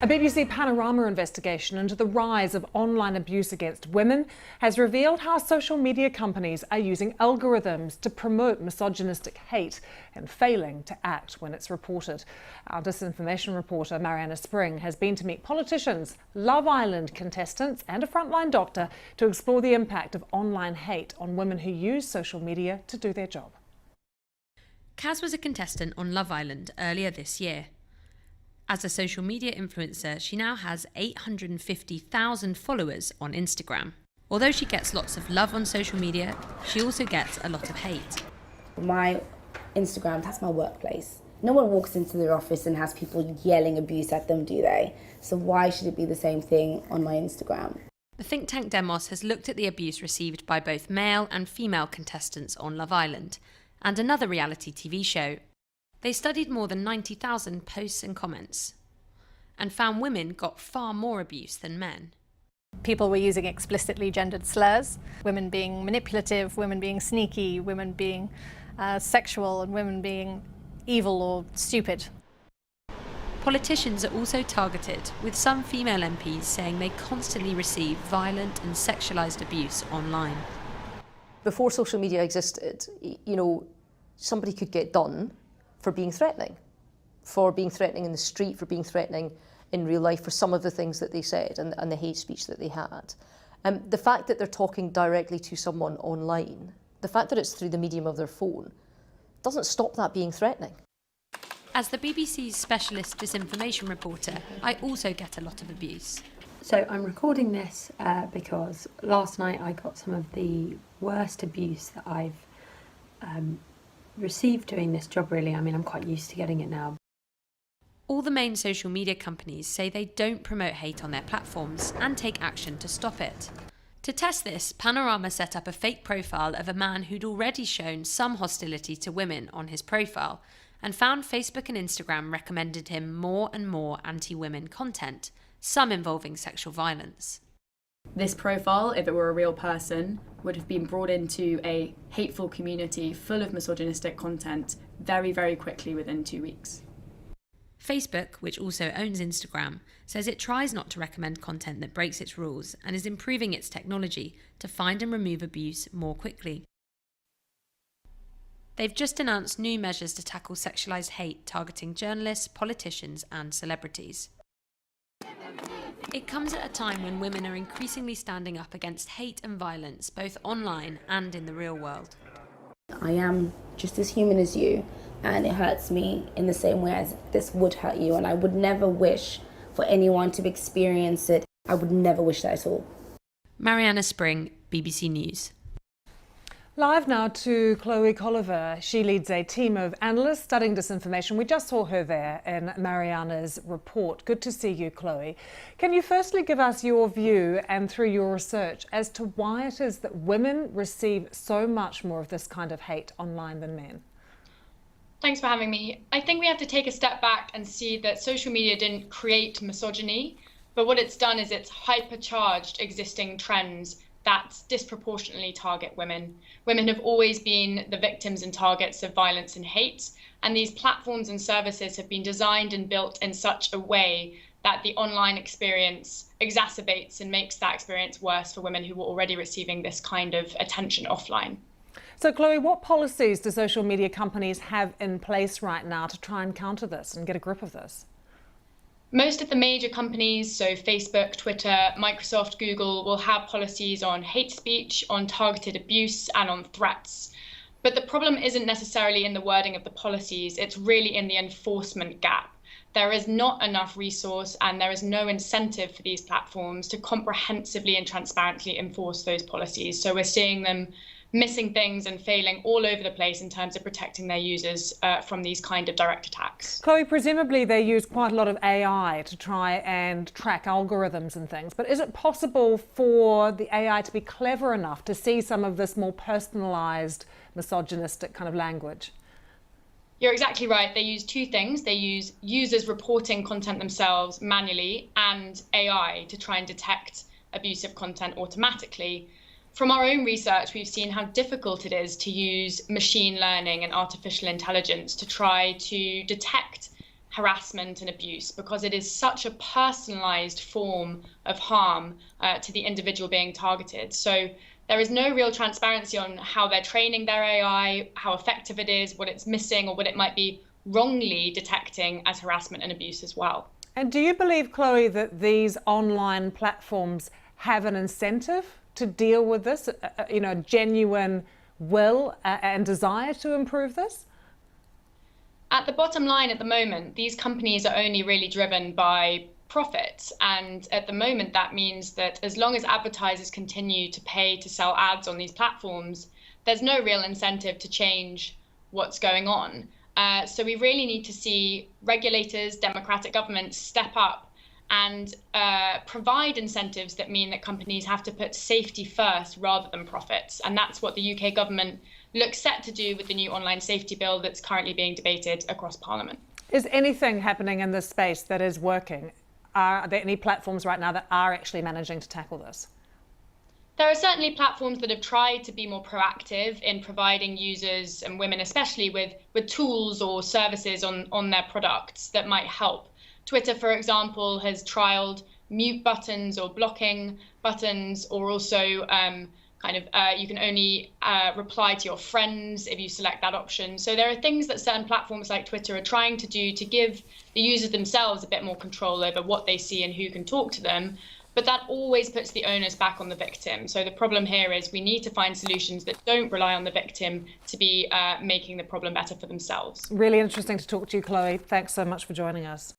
A BBC Panorama investigation into the rise of online abuse against women has revealed how social media companies are using algorithms to promote misogynistic hate and failing to act when it's reported. Our disinformation reporter Mariana Spring has been to meet politicians, Love Island contestants and a frontline doctor to explore the impact of online hate on women who use social media to do their job. Kaz was a contestant on Love Island earlier this year. As a social media influencer, she now has 850,000 followers on Instagram. Although she gets lots of love on social media, she also gets a lot of hate. My Instagram, that's my workplace. No one walks into their office and has people yelling abuse at them, do they? So why should it be the same thing on my Instagram? The think tank Demos has looked at the abuse received by both male and female contestants on Love Island and another reality TV show. They studied more than 90,000 posts and comments and found women got far more abuse than men. People were using explicitly gendered slurs, women being manipulative, women being sneaky, women being sexual, and women being evil or stupid. Politicians are also targeted, with some female MPs saying they constantly receive violent and sexualised abuse online. Before social media existed, somebody could get done for being threatening in the street, for being threatening in real life, for some of the things that they said and the hate speech that they had. The fact that they're talking directly to someone online, the fact that it's through the medium of their phone, doesn't stop that being threatening. As the BBC's specialist disinformation reporter, I also get a lot of abuse. So I'm recording this because last night I got some of the worst abuse that I've received doing this job, really. I mean, I'm quite used to getting it now. All the main social media companies say they don't promote hate on their platforms and take action to stop it. To test this, Panorama set up a fake profile of a man who'd already shown some hostility to women on his profile and found Facebook and Instagram recommended him more and more anti-women content, some involving sexual violence. This profile, if it were a real person, would have been brought into a hateful community full of misogynistic content very, very quickly within 2 weeks. Facebook, which also owns Instagram, says it tries not to recommend content that breaks its rules and is improving its technology to find and remove abuse more quickly. They've just announced new measures to tackle sexualised hate targeting journalists, politicians and celebrities. It comes at a time when women are increasingly standing up against hate and violence, both online and in the real world. I am just as human as you, and it hurts me in the same way as this would hurt you, and I would never wish for anyone to experience it. I would never wish that at all. Mariana Spring, BBC News. Live now to Chloe Colliver. She leads a team of analysts studying disinformation. We just saw her there in Mariana's report. Good to see you, Chloe. Can you firstly give us your view and through your research as to why it is that women receive so much more of this kind of hate online than men? Thanks for having me. I think we have to take a step back and see that social media didn't create misogyny, but what it's done is it's hypercharged existing trends that disproportionately target women. Women have always been the victims and targets of violence and hate, and these platforms and services have been designed and built in such a way that the online experience exacerbates and makes that experience worse for women who were already receiving this kind of attention offline. So, Chloe, what policies do social media companies have in place right now to try and counter this and get a grip of this? Most of the major companies, so Facebook, Twitter, Microsoft, Google, will have policies on hate speech, on targeted abuse, and on threats. But the problem isn't necessarily in the wording of the policies, it's really in the enforcement gap. There is not enough resource and there is no incentive for these platforms to comprehensively and transparently enforce those policies. So we're seeing them missing things and failing all over the place in terms of protecting their users from these kind of direct attacks. Chloe, presumably they use quite a lot of AI to try and track algorithms and things, but is it possible for the AI to be clever enough to see some of this more personalised, misogynistic kind of language? You're exactly right. They use two things. They use users reporting content themselves manually and AI to try and detect abusive content automatically. From our own research, we've seen how difficult it is to use machine learning and artificial intelligence to try to detect harassment and abuse, because it is such a personalized form of harm to the individual being targeted. So there is no real transparency on how they're training their AI, how effective it is, what it's missing, or what it might be wrongly detecting as harassment and abuse as well. And do you believe, Chloe, that these online platforms have an incentive to deal with this, genuine will and desire to improve this? At the bottom line at the moment, these companies are only really driven by profits. And at the moment, that means that as long as advertisers continue to pay to sell ads on these platforms, there's no real incentive to change what's going on. So we really need to see regulators, democratic governments step up and provide incentives that mean that companies have to put safety first rather than profits. And that's what the UK government looks set to do with the new online safety bill that's currently being debated across Parliament. Is anything happening in this space that is working? Are there any platforms right now that are actually managing to tackle this? There are certainly platforms that have tried to be more proactive in providing users, and women especially, with tools or services on their products that might help. Twitter, for example, has trialled mute buttons or blocking buttons, or also you can only reply to your friends if you select that option. So there are things that certain platforms like Twitter are trying to do to give the users themselves a bit more control over what they see and who can talk to them. But that always puts the onus back on the victim. So the problem here is we need to find solutions that don't rely on the victim to be making the problem better for themselves. Really interesting to talk to you, Chloe. Thanks so much for joining us.